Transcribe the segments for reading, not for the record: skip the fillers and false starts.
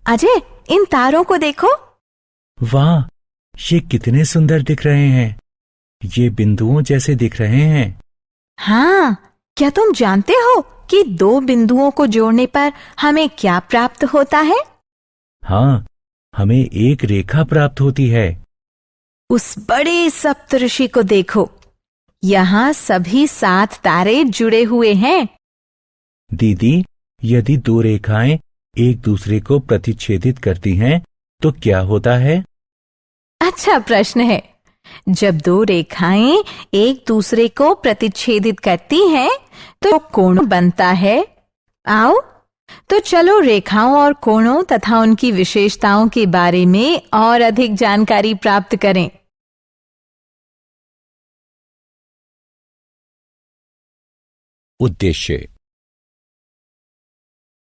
अजय, इन तारों को देखो। वाह, ये कितने सुंदर दिख रहे हैं। ये बिंदुओं जैसे दिख रहे हैं। हाँ, क्या तुम जानते हो कि दो बिंदुओं को जोड़ने पर हमें क्या प्राप्त होता है? हाँ, हमें एक रेखा प्राप्त होती है। उस बड़े सप्तऋषि को देखो, यहाँ सभी 7 तारे जुड़े हुए हैं। दीदी, यदि दो रेखाएं एक दूसरे को प्रतिच्छेदित करती हैं तो क्या होता है? अच्छा प्रश्न है। जब दो रेखाएं एक दूसरे को प्रतिच्छेदित करती हैं तो कोण बनता है। आओ, तो चलो रेखाओं और कोणों तथा उनकी विशेषताओं के बारे में और अधिक जानकारी प्राप्त करें। उद्देश्य।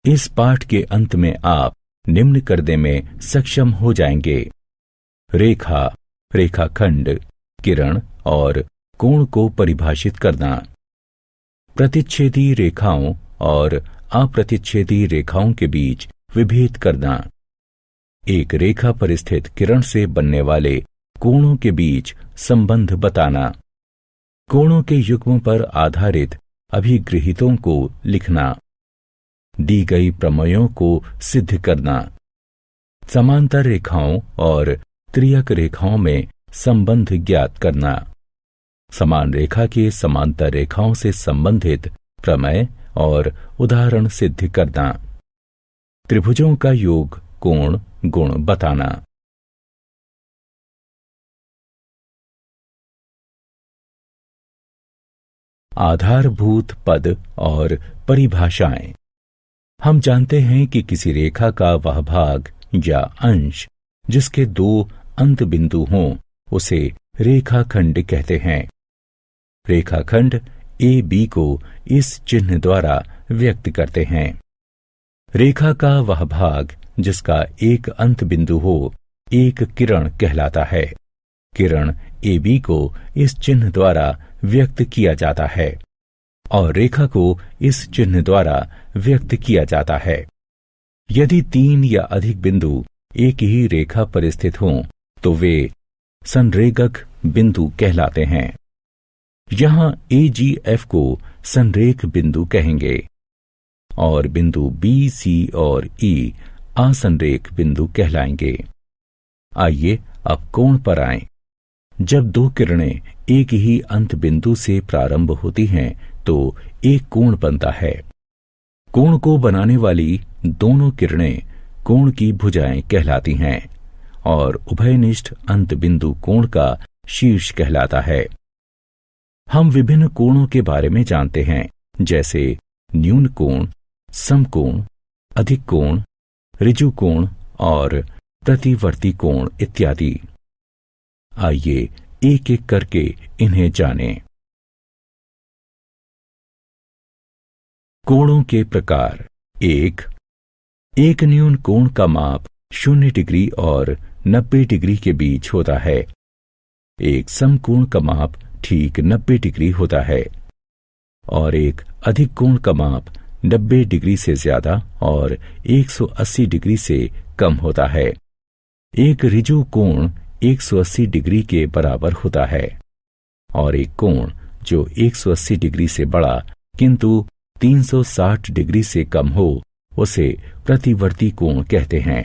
इस पाठ के अंत में आप निम्न करने में सक्षम हो जाएंगे: रेखा, रेखाखंड, किरण और कोण को परिभाषित करना, प्रतिच्छेदी रेखाओं और अप्रतिच्छेदी रेखाओं के बीच विभेद करना, एक रेखा पर स्थित किरण से बनने वाले कोणों के बीच संबंध बताना, कोणों के युग्म पर आधारित अभिगृहितों को लिखना, दी गई प्रमेयों को सिद्ध करना, समांतर रेखाओं और त्रियक रेखाओं में संबंध ज्ञात करना, समान रेखा के समांतर रेखाओं से संबंधित प्रमेय और उदाहरण सिद्ध करना, त्रिभुजों का योग, कोण, गुण बताना। आधारभूत पद और परिभाषाएं। हम जानते हैं कि किसी रेखा का वह भाग या अंश जिसके दो अंत बिंदु हों उसे रेखाखंड कहते हैं। रेखाखंड ए बी को इस चिन्ह द्वारा व्यक्त करते हैं। रेखा का वह भाग जिसका एक अंत बिंदु हो एक किरण कहलाता है। किरण ए बी को इस चिन्ह द्वारा व्यक्त किया जाता है और रेखा को इस चिन्ह द्वारा व्यक्त किया जाता है। यदि 3 या अधिक बिंदु एक ही रेखा पर स्थित हों तो वे संरेखक बिंदु कहलाते हैं। यहां AGF को संरेख बिंदु कहेंगे और बिंदु B, C और E असंरेख बिंदु कहलाएंगे। आइए अब कोण पर आएं। जब दो किरणें एक ही अंत बिंदु से प्रारंभ होती हैं तो एक कोण बनता है। कोण को बनाने वाली दोनों किरणें कोण की भुजाएं कहलाती हैं और उभयनिष्ठ अंत बिंदु कोण का शीर्ष कहलाता है। हम विभिन्न कोणों के बारे में जानते हैं, जैसे न्यून कोण, समकोण, अधिक कोण, ऋजु कोण और प्रतिवर्ती कोण इत्यादि। आइए एक एक करके इन्हें जानें। कोणों के प्रकार। एक न्यून कोण का माप 0 डिग्री और 90 डिग्री के बीच होता है। एक समकोण का माप ठीक 90 डिग्री होता है और एक अधिक कोण का माप 90 डिग्री से ज्यादा और 180 डिग्री से कम होता है। एक ऋजु कोण 180 डिग्री के बराबर होता है और एक कोण जो 180 डिग्री से बड़ा किंतु 360 डिग्री से कम हो उसे प्रतिवर्ती कोण कहते हैं।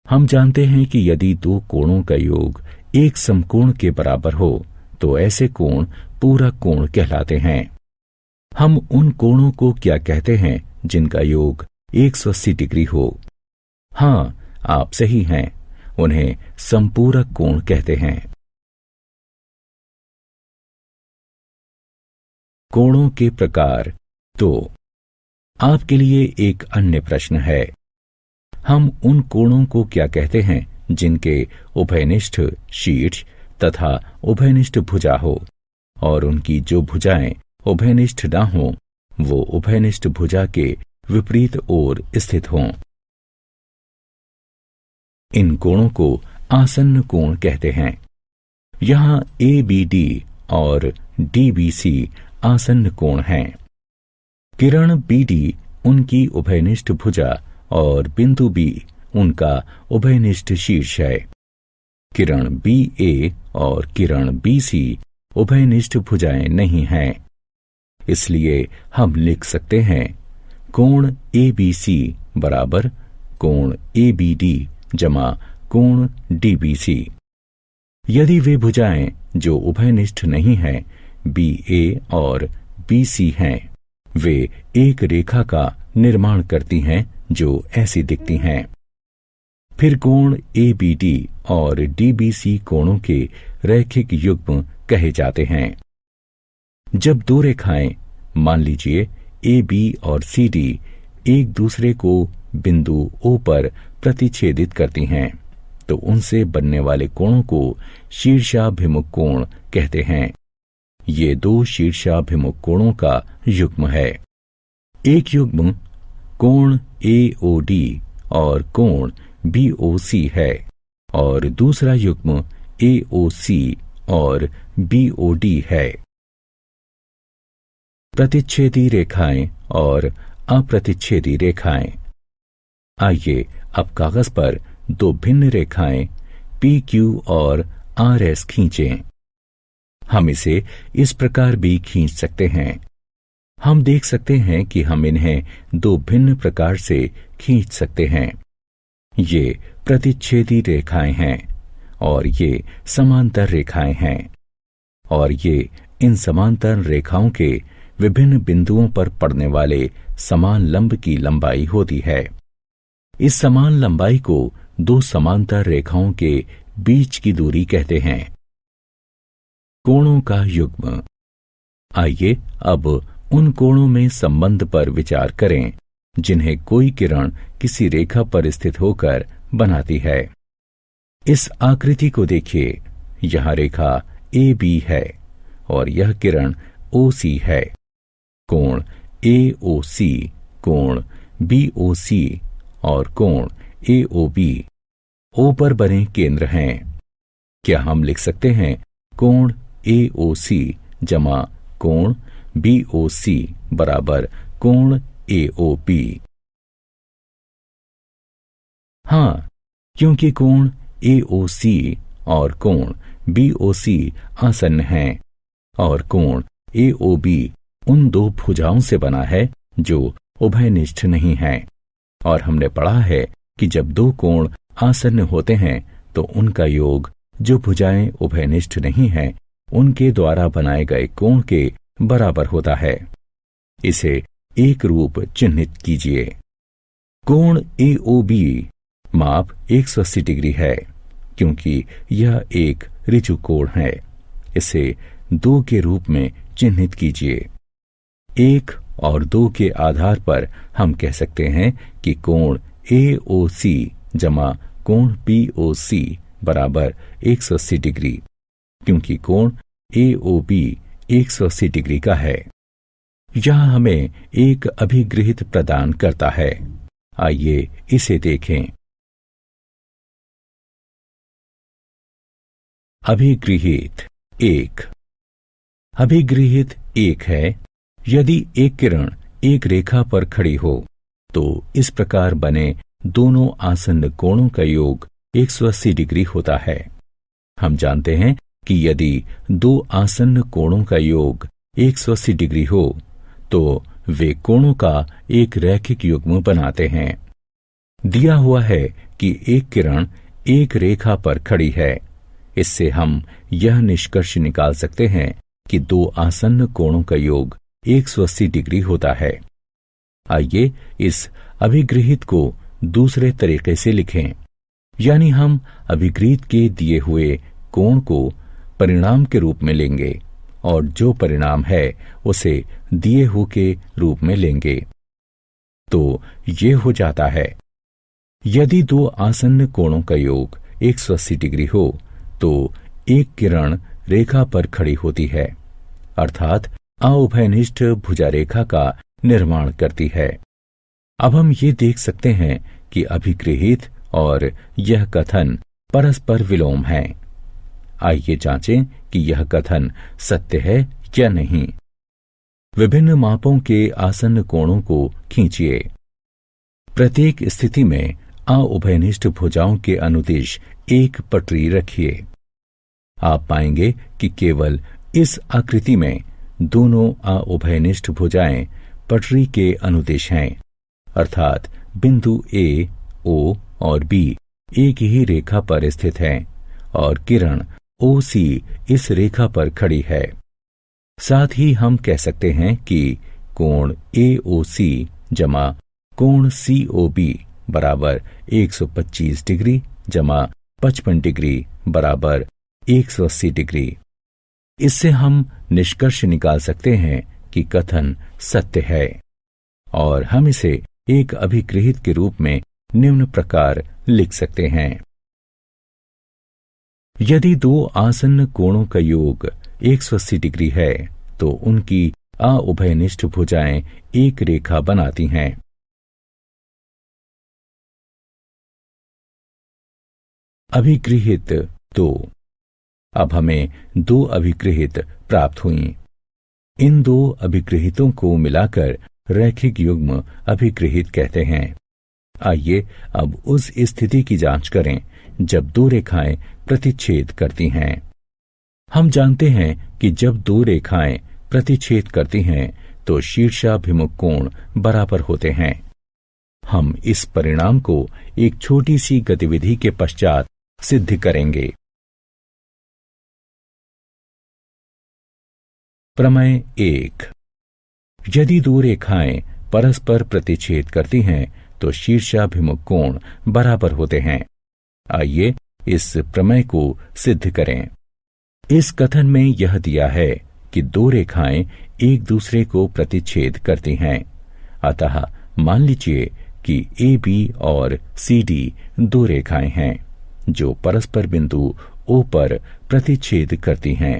हम जानते हैं कि यदि दो कोणों का योग एक समकोण के बराबर हो तो ऐसे कोण पूरक कोण कहलाते हैं। हम उन कोणों को क्या कहते हैं जिनका योग 180 डिग्री हो? हाँ, आप सही हैं, उन्हें संपूरक कोण कहते हैं। कोणों के प्रकार। तो आपके लिए एक अन्य प्रश्न है, हम उन कोणों को क्या कहते हैं जिनके उभयनिष्ठ शीर्ष तथा उभयनिष्ठ भुजा हो और उनकी जो भुजाएं उभयनिष्ठ न हो वो उभयनिष्ठ भुजा के विपरीत ओर स्थित हों। इन कोणों को आसन्न कोण कहते हैं। यहां ABD और DBC आसन्न कोण हैं। किरण BD उनकी उभयनिष्ठ भुजा और बिंदु बी उनका उभयनिष्ठ शीर्ष है। किरण बी ए और किरण बी सी उभयनिष्ठ भुजाएं नहीं हैं। इसलिए हम लिख सकते हैं कोण ए बी सी बराबर कोण ए बी डी जमा कोण डी बी सी। यदि वे भुजाएं जो उभयनिष्ठ नहीं हैं बी ए और बी सी हैं, वे एक रेखा का निर्माण करती हैं जो ऐसी दिखती हैं। फिर कोण ए बी डी और डी बी सी कोणों के रैखिक युग्म कहे जाते हैं। जब दो रेखाएं, मान लीजिए ए बी और सी डी, एक दूसरे को बिंदु ओ पर प्रतिच्छेदित करती हैं, तो उनसे बनने वाले कोणों को शीर्षाभिमुख कोण कहते हैं। ये दो शीर्षाभिमुख कोणों का युग्म है। एक युग्म कोण ए ओ डी और कोण बी ओ सी है और दूसरा युग्म ए ओ सी और बी ओ डी है। प्रतिच्छेदी रेखाएं और अप्रतिच्छेदी रेखाएं। आइए अब कागज पर दो भिन्न रेखाएं पी क्यू और आर एस खींचें। हम इसे इस प्रकार भी खींच सकते हैं। हम देख सकते हैं कि हम इन्हें दो भिन्न प्रकार से खींच सकते हैं। ये प्रतिच्छेदी रेखाएं हैं और ये समांतर रेखाएं हैं और ये इन समांतर रेखाओं के विभिन्न बिंदुओं पर पड़ने वाले समान लंब की लंबाई होती है। इस समान लंबाई को दो समांतर रेखाओं के बीच की दूरी कहते हैं। कोणों का युग्म। आइए अब उन कोणों में संबंध पर विचार करें जिन्हें कोई किरण किसी रेखा पर स्थित होकर बनाती है। इस आकृति को देखिए। यह रेखा ए बी है और यह किरण ओ सी है। कोण ए ओ सी, कोण बी ओ सी और कोण ए ओ बी ओ पर बने केंद्र हैं। क्या हम लिख सकते हैं कोण ए ओ सी जमा कोण बी ओ सी बराबर कोण ए ओ बी? हाँ, क्योंकि कोण ए ओ सी और कोण बी ओ सी आसन्न हैं और कोण ए ओ बी उन दो भुजाओं से बना है जो उभयनिष्ठ नहीं हैं। और हमने पढ़ा है कि जब दो कोण आसन्न होते हैं तो उनका योग जो भुजाएं उभयनिष्ठ नहीं हैं उनके द्वारा बनाए गए कोण के बराबर होता है। इसे एक रूप चिन्हित कीजिए। कोण ए ओ बी माप 180 डिग्री है क्योंकि यह एक ऋजु कोण है। इसे 2 के रूप में चिन्हित कीजिए। 1 और 2 के आधार पर हम कह सकते हैं कि कोण ए ओ सी जमा कोण बी ओ सी बराबर 180 डिग्री, क्योंकि कोण ए ओ बी 180 डिग्री का है। यह हमें एक अभिगृहित प्रदान करता है। आइए इसे देखें। अभिगृहित 1। अभिगृहित 1 है यदि एक किरण एक रेखा पर खड़ी हो तो इस प्रकार बने दोनों आसन्न कोणों का योग 180 डिग्री होता है। हम जानते हैं कि यदि दो आसन्न कोणों का योग 180 डिग्री हो तो वे कोणों का एक रैखिक युग्म बनाते हैं। दिया हुआ है कि एक किरण एक रेखा पर खड़ी है। इससे हम यह निष्कर्ष निकाल सकते हैं कि दो आसन्न कोणों का योग 180 डिग्री होता है। आइए इस अभिगृहित को दूसरे तरीके से लिखें, यानी हम अभिगृहित के दिए हुए कोण को परिणाम के रूप में लेंगे और जो परिणाम है उसे दिए हुए के रूप में लेंगे। तो ये हो जाता है, यदि दो आसन्न कोणों का योग 180 डिग्री हो तो एक किरण रेखा पर खड़ी होती है, अर्थात अउभयनिष्ठ भुजा रेखा का निर्माण करती है। अब हम ये देख सकते हैं कि अभिगृहित और यह कथन परस्पर विलोम है। आइए जांचें कि यह कथन सत्य है या नहीं। विभिन्न मापों के आसन्न कोणों को खींचिए। प्रत्येक स्थिति में अउभयनिष्ठ भुजाओं के अनुदिश एक पटरी रखिए। आप पाएंगे कि केवल इस आकृति में दोनों अउभयनिष्ठ भुजाएं पटरी के अनुदिश हैं, अर्थात बिंदु ए, ओ और बी एक ही रेखा पर स्थित हैं और किरण ओ सी इस रेखा पर खड़ी है। साथ ही हम कह सकते हैं कि कोण ए ओ सी जमा कोण सी ओ बी बराबर 125 डिग्री जमा 55 डिग्री बराबर 180 डिग्री। इससे हम निष्कर्ष निकाल सकते हैं कि कथन सत्य है और हम इसे एक अभिगृहित के रूप में निम्न प्रकार लिख सकते हैं। यदि दो आसन्न कोणों का योग 180 डिग्री है तो उनकी अउभयनिष्ठ भुजाएं एक रेखा बनाती हैं। अभिगृहित 2। अब हमें दो अभिगृहित प्राप्त हुई। इन दो अभिगृहितों को मिलाकर रैखिक युग्म अभिगृहित कहते हैं। आइए अब उस स्थिति की जांच करें जब दो रेखाएं प्रतिच्छेद करती हैं। हम जानते हैं कि जब दो रेखाएं प्रतिच्छेद करती हैं तो शीर्षाभिमुख कोण बराबर होते हैं। हम इस परिणाम को एक छोटी सी गतिविधि के पश्चात सिद्ध करेंगे। प्रमेय 1। यदि दो रेखाएं परस्पर प्रतिच्छेद करती हैं तो शीर्षाभिमुख कोण बराबर होते हैं। आइए इस प्रमेय को सिद्ध करें। इस कथन में यह दिया है कि दो रेखाएं एक दूसरे को प्रतिच्छेद करती हैं। अतः मान लीजिए कि ए बी और सी डी दो रेखाएं हैं जो परस्पर बिंदु ओ पर प्रतिच्छेद करती हैं।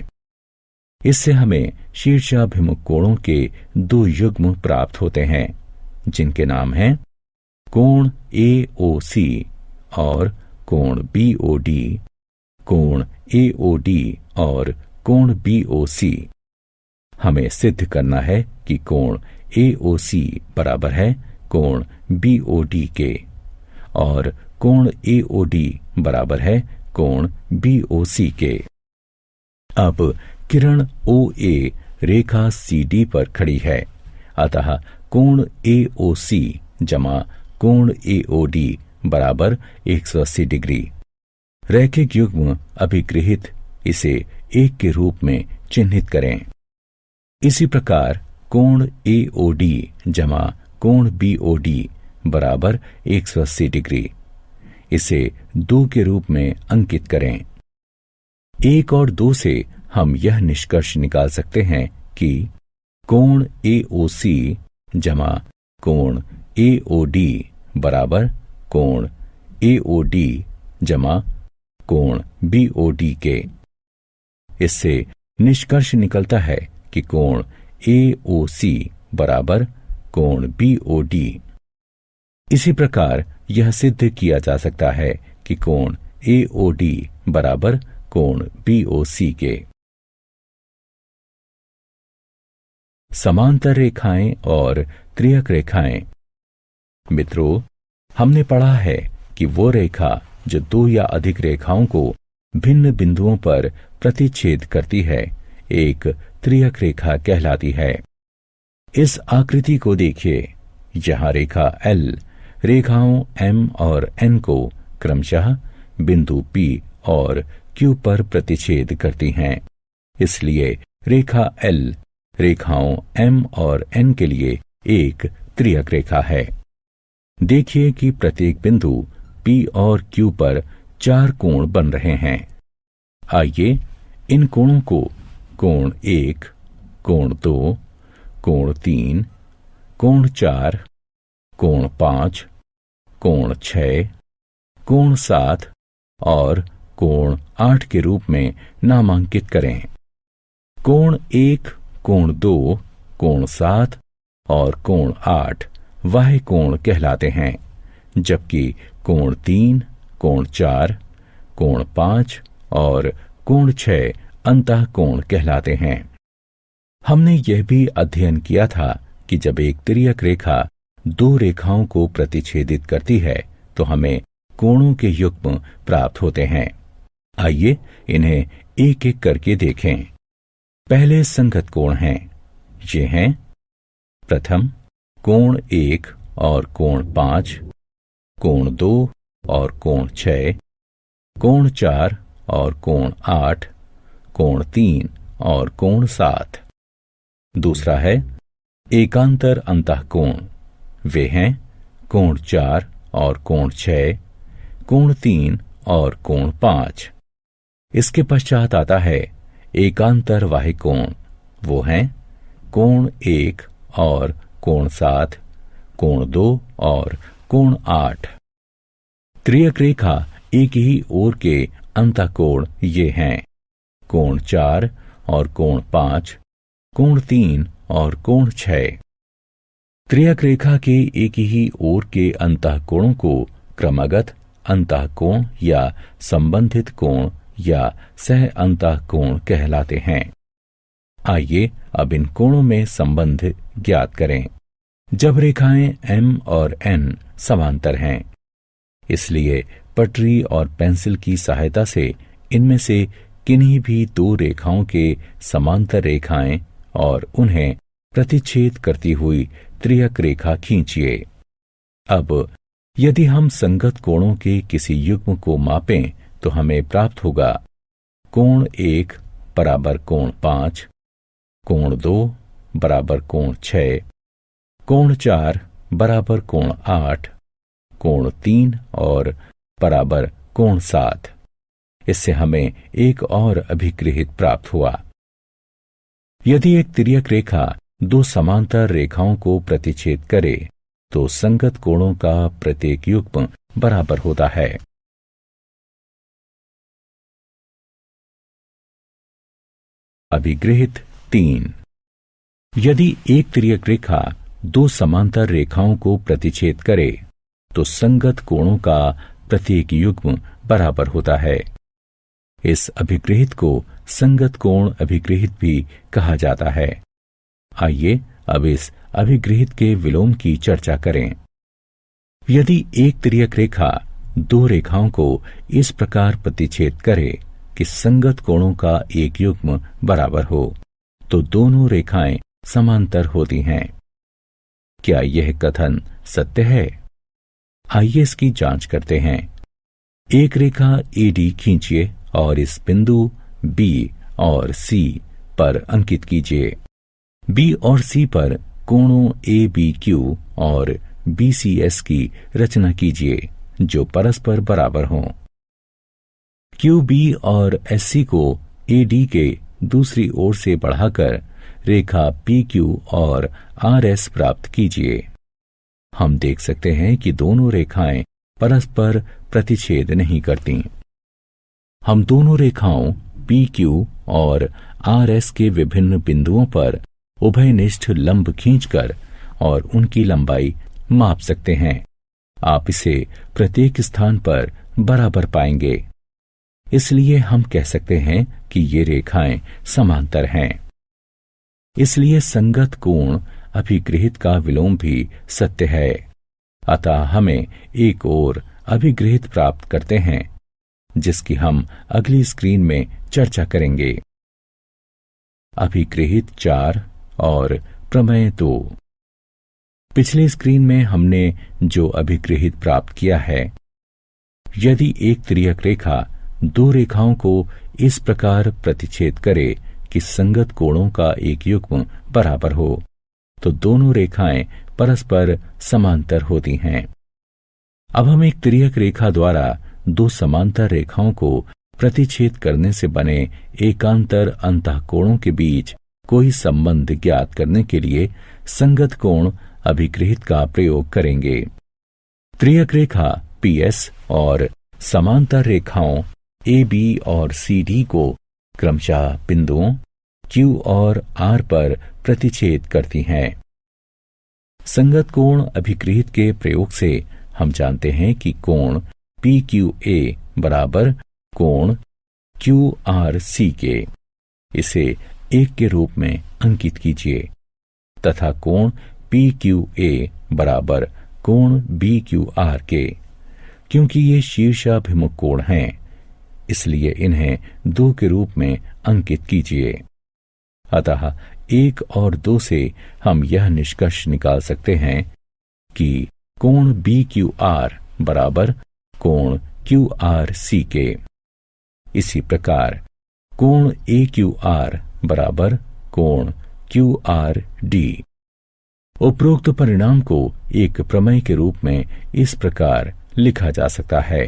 इससे हमें शीर्षाभिमुख कोणों के दो युग्म प्राप्त होते हैं जिनके नाम हैं कोण ए ओ सी और कोण बी ओ डी, कोण ए ओ डी और कोण बी ओ सी। हमें सिद्ध करना है कि कोण ए ओ सी बराबर है कोण बी ओ डी के और कोण ए ओ डी बराबर है कोण बी ओ सी के। अब किरण ओ ए रेखा सी डी पर खड़ी है, अतः कोण ए ओ सी जमा कोण ए ओ डी बराबर 180 डिग्री। रैखिक युग्म अभिगृहित इसे एक के रूप में चिन्हित करें। इसी प्रकार कोण ए ओ डी जमा कोण बी ओ डी बराबर 180 डिग्री, इसे 2 के रूप में अंकित करें। 1 और 2 से हम यह निष्कर्ष निकाल सकते हैं कि कोण ए ओ सी जमा कोण ए ओ डी बराबर कोण ए ओ डी जमा कोण बी ओ डी के। इससे निष्कर्ष निकलता है कि कोण ए ओ सी बराबर कोण बी ओ डी। इसी प्रकार यह सिद्ध किया जा सकता है कि कोण ए ओ डी बराबर कोण बी ओ सी के। समांतर रेखाएं और त्रियक रेखाएं। मित्रों, हमने पढ़ा है कि वो रेखा जो 2 या अधिक रेखाओं को भिन्न बिंदुओं पर प्रतिच्छेद करती है एक त्रियक रेखा कहलाती है। इस आकृति को देखिए। यहाँ रेखा L रेखाओं M और N को क्रमशः बिंदु P और Q पर प्रतिच्छेद करती हैं। इसलिए रेखा L रेखाओं M और N के लिए एक त्रियक रेखा है। देखिए कि प्रत्येक बिंदु P और Q पर 4 कोण बन रहे हैं। आइए इन कोणों को कोण 1, कोण 2, कोण 3, कोण 4, कोण 5, कोण 6, कोण 7 और कोण 8 के रूप में नामांकित करें। कोण 1, कोण 2, कोण 7 और कोण 8 वाह्य कोण कहलाते हैं, जबकि कोण 3, कोण 4, कोण 5 और कोण 6 अंतः कोण कहलाते हैं। हमने यह भी अध्ययन किया था कि जब एक तिर्यक रेखा दो रेखाओं को प्रतिच्छेदित करती है तो हमें कोणों के युग्म प्राप्त होते हैं। आइए इन्हें एक एक करके देखें। पहले संगत कोण हैं। ये हैं प्रथम कोण 1 और कोण 5, कोण 2 और कोण 6, कोण 4 और कोण 8, कोण 3 और कोण 7। दूसरा है एकांतर अंतःकोण। वे हैं कोण 4 और कोण 6, कोण 3 और कोण 5। इसके पश्चात आता है एकांतर वाहिकोण। वो हैं कोण 1 और कोण 7, कोण 2 और कोण 8। त्रियक रेखा एक ही ओर के अंतःकोण ये हैं कोण 4 और कोण 5, कोण 3 और कोण 6। त्रियक रेखा के एक ही ओर के अंतःकोणों को क्रमगत अंतःकोण या संबंधित कोण या सह अंतःकोण कहलाते हैं। आइए अब इन कोणों में संबंध ज्ञात करें। जब रेखाएं M और N समांतर हैं, इसलिए पटरी और पेंसिल की सहायता से इनमें से किन्हीं भी दो रेखाओं के समांतर रेखाएं और उन्हें प्रतिच्छेद करती हुई त्रियक रेखा खींचिए। अब यदि हम संगत कोणों के किसी युग्म को मापें तो हमें प्राप्त होगा कोण 1 बराबर कोण 5, कोण 2 बराबर कोण 6, कोण 4 बराबर कोण 8, कोण 3 और बराबर कोण 7। इससे हमें एक और अभिगृहित प्राप्त हुआ। यदि एक तिर्यक रेखा दो समांतर रेखाओं को प्रतिच्छेद करे तो संगत कोणों का प्रत्येक युग्म बराबर होता है। अभिगृहित 3। यदि एक तिर्यक रेखा दो समांतर रेखाओं को प्रतिच्छेद करे तो संगत कोणों का प्रत्येक युग्म बराबर होता है। इस अभिगृहित को संगत कोण अभिगृहित भी कहा जाता है। आइए अब इस अभिगृहित के विलोम की चर्चा करें। यदि एक तिर्यक रेखा दो रेखाओं को इस प्रकार प्रतिच्छेद करे कि संगत कोणों का एक युग्म बराबर हो तो दोनों रेखाएं समांतर होती हैं। क्या यह कथन सत्य है? आइए इसकी जांच करते हैं। एक रेखा AD खींचिए और इस बिंदु B और C पर अंकित कीजिए। B और C पर कोणों ABQ और BCS की रचना कीजिए जो परस्पर बराबर हों। QB और SC को AD के दूसरी ओर से बढ़ाकर रेखा PQ और RS प्राप्त कीजिए। हम देख सकते हैं कि दोनों रेखाएं परस्पर प्रतिच्छेद नहीं करती। हम दोनों रेखाओं PQ और RS के विभिन्न बिंदुओं पर उभयनिष्ठ लंब खींचकर और उनकी लंबाई माप सकते हैं। आप इसे प्रत्येक स्थान पर बराबर पाएंगे। इसलिए हम कह सकते हैं कि ये रेखाएं समांतर हैं। इसलिए संगत कोण अभिगृहित का विलोम भी सत्य है। अतः हमें एक और अभिगृहित प्राप्त करते हैं जिसकी हम अगली स्क्रीन में चर्चा करेंगे। अभिगृहित 4 और प्रमेय 2। पिछली स्क्रीन में हमने जो अभिगृहित प्राप्त किया है, यदि एक तिर्यक रेखा दो रेखाओं को इस प्रकार प्रतिच्छेद करे कि संगत कोणों का एक युग्म बराबर हो तो दोनों रेखाएं परस्पर समांतर होती हैं। अब हम एक तिर्यक रेखा द्वारा दो समांतर रेखाओं को प्रतिच्छेद करने से बने एकांतर अंतःकोणों के बीच कोई संबंध ज्ञात करने के लिए संगत कोण अभिगृहित का प्रयोग करेंगे। तिर्यक रेखा PS और समांतर रेखाओं AB और CD को क्रमशः बिंदुओं Q और R पर प्रतिच्छेद करती हैं। संगत कोण अभिगृहित के प्रयोग से हम जानते हैं कि कोण PQA बराबर कोण QRC के। इसे 1 के रूप में अंकित कीजिए तथा कोण पी क्यू ए बराबर कोण बी क्यू आर के। क्योंकि ये शीर्षाभिमुख कोण हैं, इसलिए इन्हें 2 के रूप में अंकित कीजिए। अतः 1 और 2 से हम यह निष्कर्ष निकाल सकते हैं कि कोण बी क्यू आर बराबर कोण क्यू आर सी के। इसी प्रकार कोण ए क्यू आर बराबर कोण क्यू आर डी। उपरोक्त परिणाम को एक प्रमेय के रूप में इस प्रकार लिखा जा सकता है।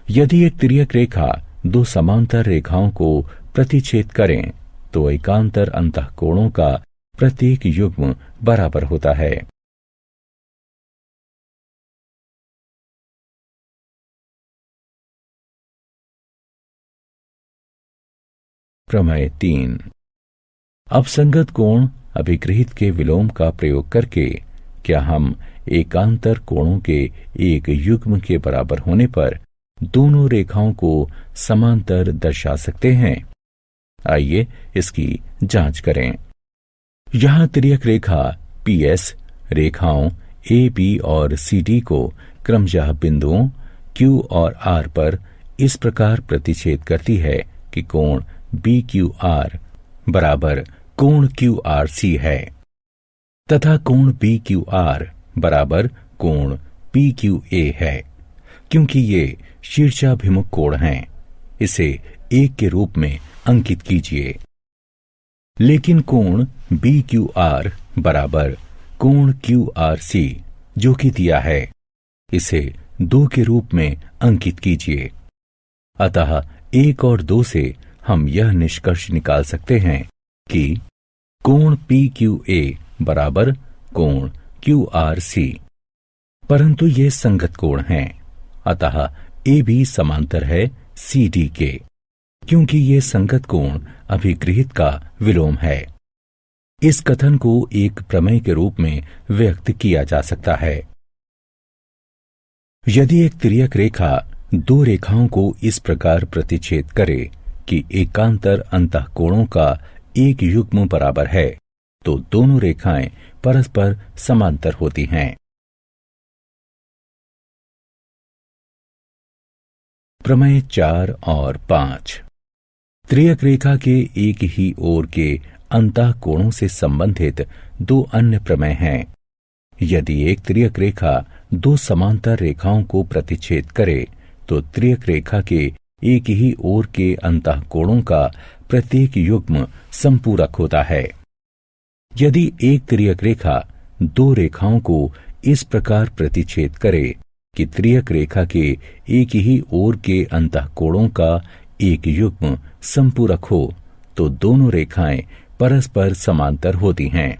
यदि एक तिर्यक रेखा 2 समांतर रेखाओं को प्रतिच्छेद करें तो एकांतर अंतःकोणों का प्रत्येक युग्म बराबर होता है। प्रमेय 3। अपसंगत कोण अभिगृहित के विलोम का प्रयोग करके क्या हम एकांतर कोणों के एक युग्म के बराबर होने पर दोनों रेखाओं को समांतर दर्शा सकते हैं? आइए इसकी जांच करें। यहां तिर्यक रेखा PS रेखाओं AB और CD को क्रमशः बिंदुओं Q और R पर इस प्रकार प्रतिच्छेद करती है कि कोण BQR बराबर कोण QRC है तथा कोण BQR बराबर कोण PQA है। क्योंकि ये शीर्षाभिमुख कोण हैं, इसे 1 के रूप में अंकित कीजिए। लेकिन कोण BQR बराबर कोण QRC जो कि दिया है, इसे 2 के रूप में अंकित कीजिए। अतः 1 और 2 से हम यह निष्कर्ष निकाल सकते हैं कि कोण PQA बराबर कोण QRC। परंतु ये संगत कोण हैं, अतः AB समांतर है CD के, क्योंकि ये संगत कोण अभिगृहित का विलोम है। इस कथन को एक प्रमेय के रूप में व्यक्त किया जा सकता है। यदि एक तिर्यक रेखा 2 रेखाओं को इस प्रकार प्रतिच्छेद करे कि एकांतर अंतःकोणों का एक युग्म बराबर है, तो दोनों रेखाएं परस्पर समांतर होती हैं। प्रमेय 4 और 5। तिर्यक रेखा के एक ही ओर के अंतःकोणों से संबंधित 2 अन्य प्रमेय हैं। यदि एक तिर्यक रेखा 2 समांतर रेखाओं को प्रतिच्छेद करे तो तिर्यक रेखा के एक ही ओर के अंतःकोणों का प्रत्येक युग्म संपूरक होता है। यदि एक तिर्यक रेखा 2 रेखाओं को इस प्रकार प्रतिच्छेद करे कि तिर्यक रेखा के एक ही ओर के अंतःकोणों का एक युग्म संपूरक हो, तो दोनों रेखाएं परस्पर समांतर होती हैं।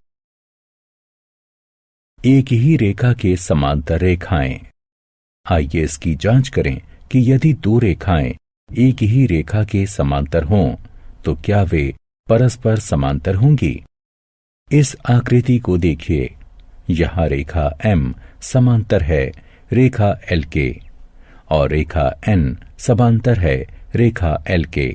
एक ही रेखा के समांतर रेखाएं। आइए इसकी जांच करें कि यदि 2 रेखाएं एक ही रेखा के समांतर हों तो क्या वे परस्पर समांतर होंगी। इस आकृति को देखिए। यहां रेखा M समांतर है रेखा L के और रेखा N समांतर है रेखा L के।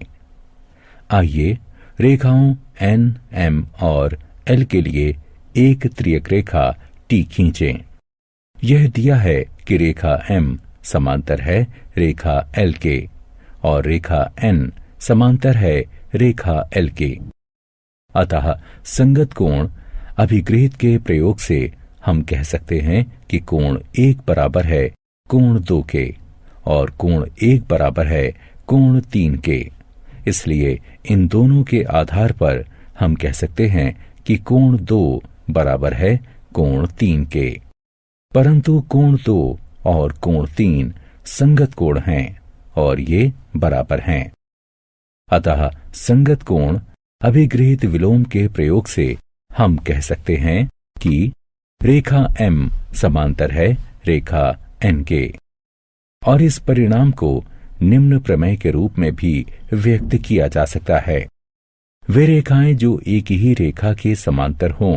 आइए रेखाओं N, M और L के लिए एक तिर्यक रेखा T खींचें। यह दिया है कि रेखा M समांतर है रेखा L के और रेखा N समांतर है रेखा L के। अतः संगत कोण अभिगृहित के प्रयोग से हम कह सकते हैं कि कोण 1 बराबर है कोण 2 के और कोण 1 बराबर है कोण 3 के। इसलिए इन दोनों के आधार पर हम कह सकते हैं कि कोण 2 बराबर है कोण 3 के। परंतु कोण 2 और कोण 3 संगत कोण हैं और ये बराबर हैं। अतः संगत कोण अभिगृहित विलोम के प्रयोग से हम कह सकते हैं कि रेखा M समांतर है रेखा N के। और इस परिणाम को निम्न प्रमेय के रूप में भी व्यक्त किया जा सकता है। वे रेखाएं जो एक ही रेखा के समांतर हों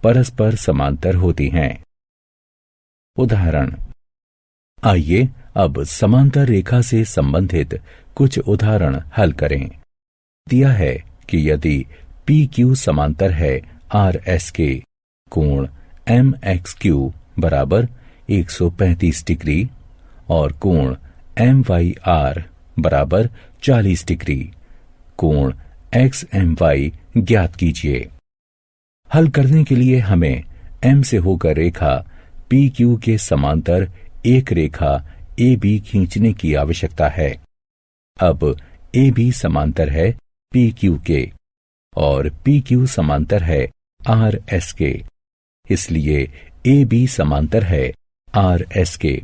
परस्पर समांतर होती हैं। उदाहरण। आइए अब समांतर रेखा से संबंधित कुछ उदाहरण हल करें। दिया है कि यदि PQ समांतर है RS के कोण MXQ बराबर 135 डिग्री और कोण MYR बराबर 40 डिग्री। कोण XMY ज्ञात कीजिए। हल करने के लिए हमें M से होकर रेखा PQ के समांतर एक रेखा AB खींचने की आवश्यकता है। अब AB समांतर है PQ के और PQ समांतर है RS के, इसलिए AB समांतर है RS के।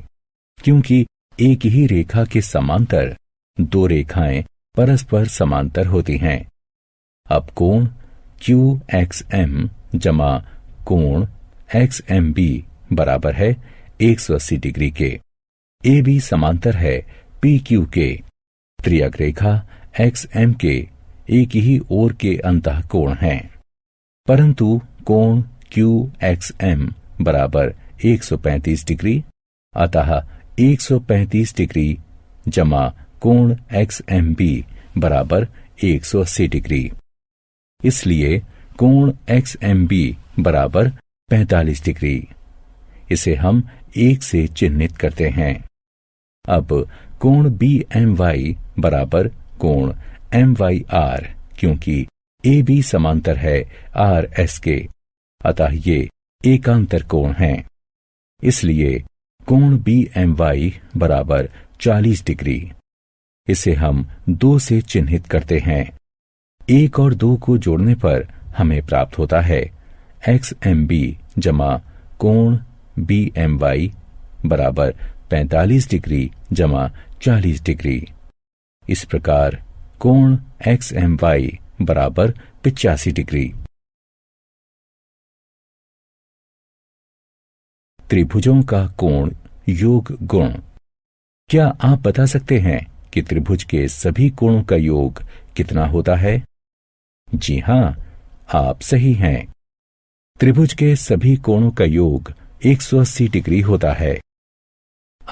क्योंकि एक ही रेखा के समांतर दो रेखाएं परस्पर समांतर होती हैं। अब कोण QXM जमा कोण XMB बराबर है 180 डिग्री के। AB समांतर है PQ के। त्रियक रेखा XM के एक ही ओर के अंतः कोण हैं, परंतु कोण QXM बराबर 135 डिग्री, अतः 135 डिग्री जमा कोण XMB बराबर 180 डिग्री। इसलिए कोण XMB बराबर 45 डिग्री। इसे हम 1 से चिन्हित करते हैं। अब कोण BMY बराबर कोण MYR, क्योंकि AB समांतर है RS के, अतः ये एकांतर कोण हैं। इसलिए कोण BMY बराबर 40 डिग्री। इसे हम 2 से चिन्हित करते हैं। 1 और 2 को जोड़ने पर हमें प्राप्त होता है XMB जमा कोण BMY बराबर 45 डिग्री जमा 40 डिग्री। इस प्रकार कोण XMY बराबर 85 डिग्री। त्रिभुजों का कोण योग गुण। क्या आप बता सकते हैं कि त्रिभुज के सभी कोणों का योग कितना होता है? जी हां, आप सही हैं। त्रिभुज के सभी कोणों का योग 180 डिग्री होता है।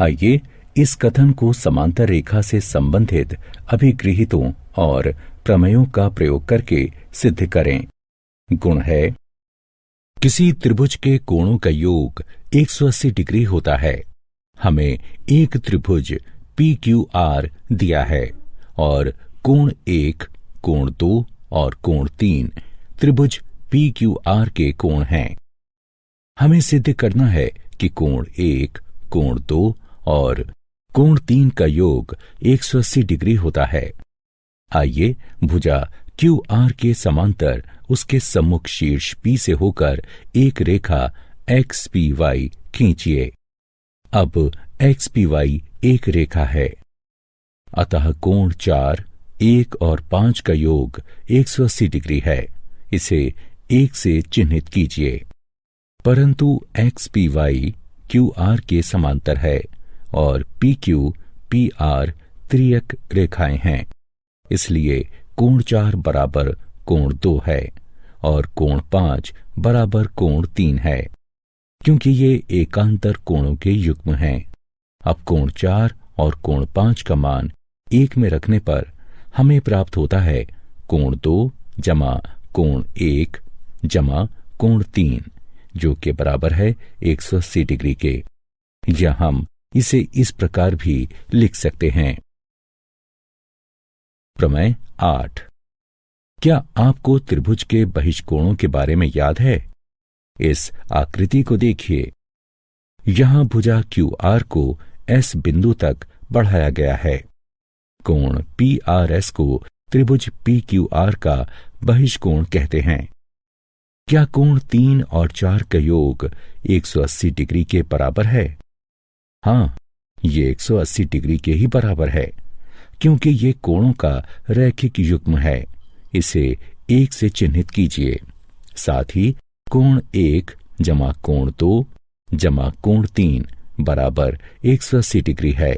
आइए इस कथन को समांतर रेखा से संबंधित अभिगृहितों और प्रमेयों का प्रयोग करके सिद्ध करें। गुण है, किसी त्रिभुज के कोणों का योग 180 डिग्री होता है। हमें एक त्रिभुज PQR दिया है और कोण 1, कोण 2 और कोण 3 त्रिभुज PQR के कोण हैं। हमें सिद्ध करना है कि कोण 1, कोण 2 और कोण 3 का योग 180 डिग्री होता है। आइए भुजा QR के समांतर उसके सम्मुख शीर्ष P से होकर एक रेखा XPY खींचिए। अब XPY एक रेखा है, अतः कोण 4, 1 और 5 का योग 180 डिग्री है। इसे 1 से चिन्हित कीजिए। परंतु XPY QR के समांतर है और PQ PR त्रियक रेखाएं हैं, इसलिए कोण 4 बराबर कोण 2 है और कोण 5 बराबर कोण 3 है, क्योंकि ये एकांतर कोणों के युग्म हैं। अब कोण 4 और कोण 5 का मान 1 में रखने पर हमें प्राप्त होता है कोण 2 जमा कोण 1 जमा कोण 3, जो के बराबर है 180 डिग्री के। या हम इसे इस प्रकार भी लिख सकते हैं। प्रमेय 8। क्या आपको त्रिभुज के बहिष्कोणों के बारे में याद है? इस आकृति को देखिए। यहां भुजा QR को S बिंदु तक बढ़ाया गया है। कोण PRS को त्रिभुज PQR का बहिष्कोण कहते हैं। क्या कोण 3 और 4 का योग 180 डिग्री के बराबर है? हां, ये 180 डिग्री के ही बराबर है, क्योंकि ये कोणों का रैखिक युग्म है। इसे 1 से चिन्हित कीजिए। साथ ही कोण 1 जमा कोण 2 जमा कोण 3 बराबर 180 डिग्री है,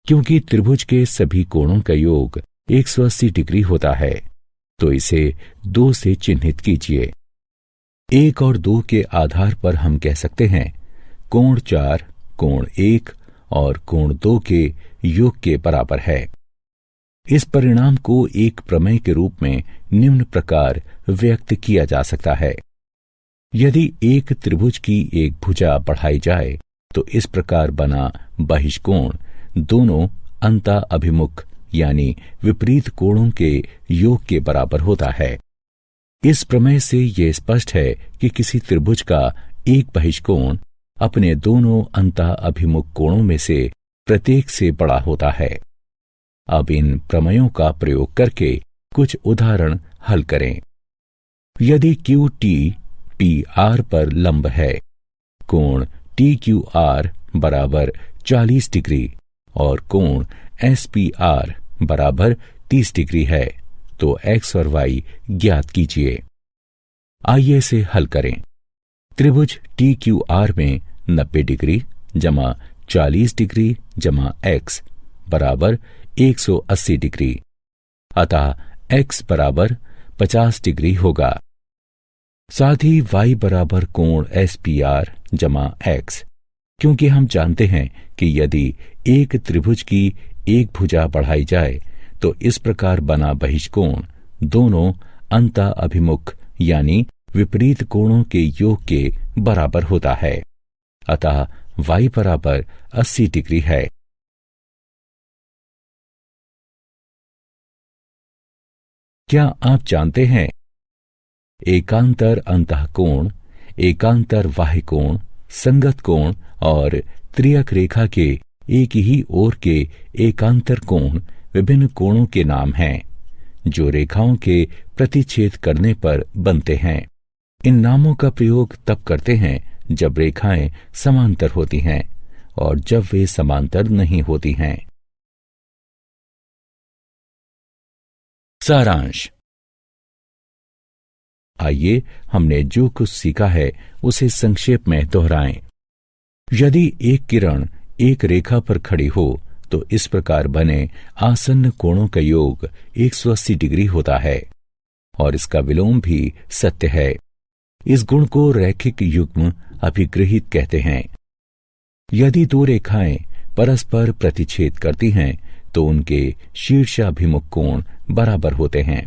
क्योंकि त्रिभुज के सभी कोणों का योग 180 डिग्री होता है। तो इसे 2 से चिन्हित कीजिए। 1 और 2 के आधार पर हम कह सकते हैं कोण 4 कोण 1 और कोण 2 के योग के बराबर है। इस परिणाम को एक प्रमेय के रूप में निम्न प्रकार व्यक्त किया जा सकता है। यदि एक त्रिभुज की एक भुजा बढ़ाई जाए तो इस प्रकार बना बहिष्कोण दोनों अंतः अभिमुख यानी विपरीत कोणों के योग के बराबर होता है। इस प्रमेय से यह स्पष्ट है कि किसी त्रिभुज का एक बहिष्कोण अपने दोनों अंतः अभिमुख कोणों में से प्रत्येक से बड़ा होता है। अब इन प्रमेयों का प्रयोग करके कुछ उदाहरण हल करें। यदि क्यू टी पी आर पर लंब है, कोण टी क्यू आर बराबर 40 डिग्री और कोण एस पी आर बराबर 30 डिग्री है, तो एक्स और वाई ज्ञात कीजिए। आइए इसे हल करें। त्रिभुज टी क्यू आर में 90 डिग्री जमा 40 डिग्री जमा एक्स बराबर 180 डिग्री, अतः एक्स बराबर 50 डिग्री होगा। साथ ही y बराबर कोण एस पी आर जमा एक्स, क्योंकि हम जानते हैं कि यदि एक त्रिभुज की एक भुजा बढ़ाई जाए तो इस प्रकार बना बहिष्कोण दोनों अंतः अभिमुख यानी विपरीत कोणों के योग के बराबर होता है, अतः y बराबर 80 डिग्री है। क्या आप जानते हैं एकांतर अंतः कोण, एकांतर बाह्य कोण, संगत कोण और त्रियक रेखा के एक ही ओर के एकांतर कोण विभिन्न कोणों के नाम हैं, जो रेखाओं के प्रतिच्छेद करने पर बनते हैं। इन नामों का प्रयोग तब करते हैं जब रेखाएं समांतर होती हैं और जब वे समांतर नहीं होती हैं। सारांश। आइए हमने जो कुछ सीखा है उसे संक्षेप में दोहराएं। यदि एक किरण एक रेखा पर खड़ी हो तो इस प्रकार बने आसन्न कोणों का योग 180 डिग्री होता है और इसका विलोम भी सत्य है। इस गुण को रैखिक युग्म अभिगृहित कहते हैं। यदि दो रेखाएं परस्पर प्रतिच्छेद करती हैं तो उनके शीर्षाभिमुख कोण बराबर होते हैं।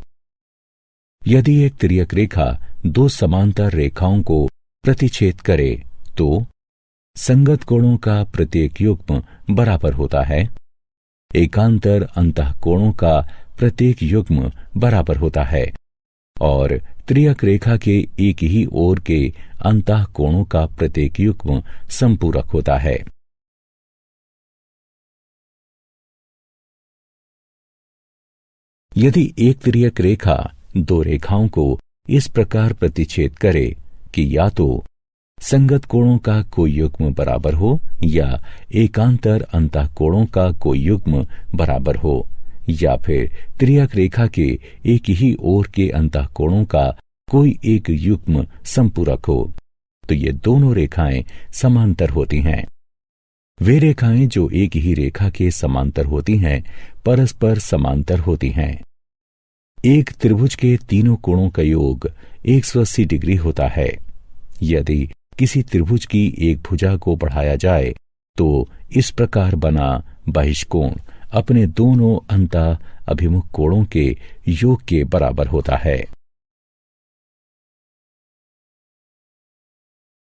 यदि एक तिर्यक रेखा दो समांतर रेखाओं को प्रतिच्छेद करे तो संगत कोणों का प्रत्येक युग्म बराबर होता है। एकांतर अंतः कोणों का प्रत्येक युग्म बराबर होता है और त्रियक रेखा के एक ही ओर के अंतः कोणों का प्रत्येक युग्म संपूरक होता है। यदि एक तिर्यक रेखा दो रेखाओं को इस प्रकार प्रतिच्छेद करे कि या तो संगत कोणों का कोई युग्म बराबर हो या एकांतर अंतः कोणों का कोई युग्म बराबर हो या फिर त्रियक रेखा के एक ही ओर के अंतः कोणों का कोई एक युग्म संपूरक हो, तो ये दोनों रेखाएं समांतर होती हैं। वे रेखाएं जो एक ही रेखा के समांतर होती हैं परस्पर समांतर होती हैं। एक त्रिभुज के तीनों कोणों का योग 180 डिग्री होता है। यदि किसी त्रिभुज की एक भुजा को बढ़ाया जाए तो इस प्रकार बना बहिष्कोण अपने दोनों अंतः अभिमुख कोणों के योग के बराबर होता है।